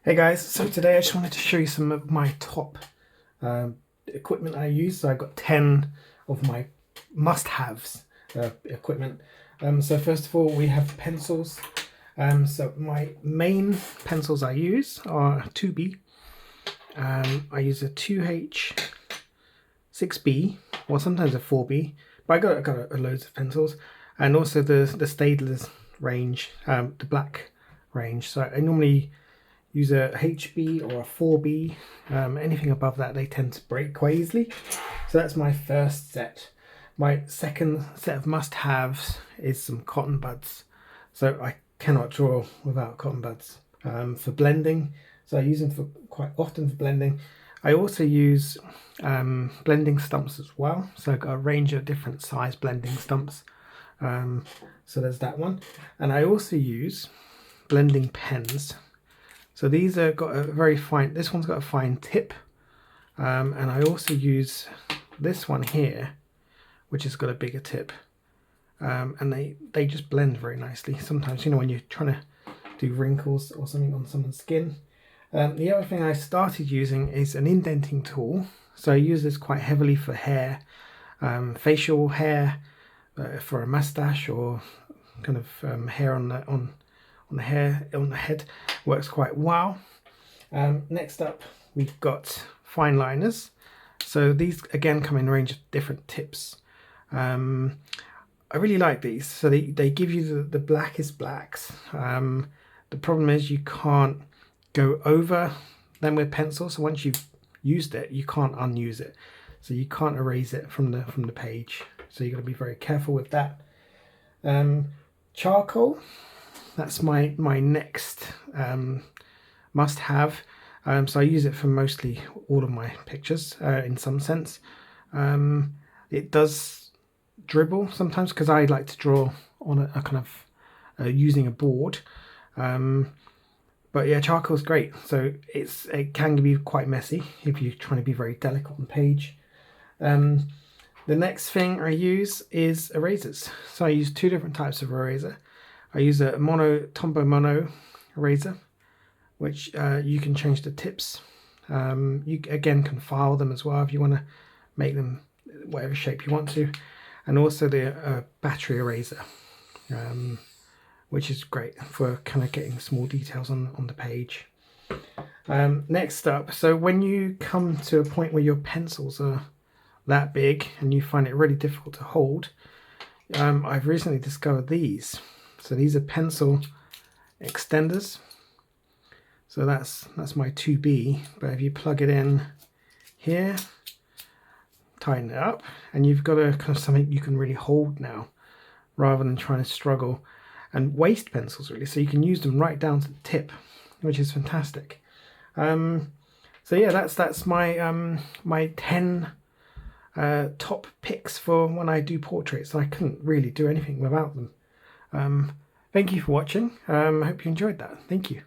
Hey guys, so today I just wanted to show you some of my top equipment I use. So I've got 10 of my must-haves equipment. So first of all, we have pencils. So my main pencils I use are 2B. I use a 2H, 6B, or sometimes a 4B, but I got loads of pencils, and also the Staedtler's range, the black range. So I normally use a HB or a 4B. Anything above that, they tend to break quite easily. So that's my first set. My second set of must-haves is some cotton buds. So I cannot draw without cotton buds. For blending, so I use them for quite often for blending. I also use blending stumps as well. So I've got a range of different size blending stumps. So there's that one. And I also use blending pens. So these are got a very fine, this one's got a fine tip. And I also use this one here, which has got a bigger tip. And they just blend very nicely. Sometimes, you know, when you're trying to do wrinkles or something on someone's skin. The other thing I started using is an indenting tool. So I use this quite heavily for hair, facial hair, for a mustache, or kind of hair on the head. Works quite well. Next up, we've got fine liners. So these again come in a range of different tips. I really like these. So they give you the blackest blacks. The problem is you can't go over them with pencil. So once you've used it, you can't unuse it. So you can't erase it from the page. So you've got to be very careful with that. Charcoal. That's my next must-have. So I use it for mostly all of my pictures in some sense. It does dribble sometimes because I like to draw on a kind of using a board. But yeah, charcoal is great. So it can be quite messy if you're trying to be very delicate on the page. The next thing I use is erasers. So I use two different types of eraser. I use a Tombow Mono eraser, which you can change the tips. You again can file them as well if you want to make them whatever shape you want to. And also the battery eraser, which is great for kind of getting small details on the page. Next up, so when you come to a point where your pencils are that big and you find it really difficult to hold, I've recently discovered these. So these are pencil extenders. So that's my 2B, but if you plug it in here, tighten it up, and you've got a kind of something you can really hold now, rather than trying to struggle and waste pencils really. So you can use them right down to the tip, which is fantastic. So yeah, that's my my 10 top picks for when I do portraits. I couldn't really do anything without them. Thank you for watching. I hope you enjoyed that. Thank you.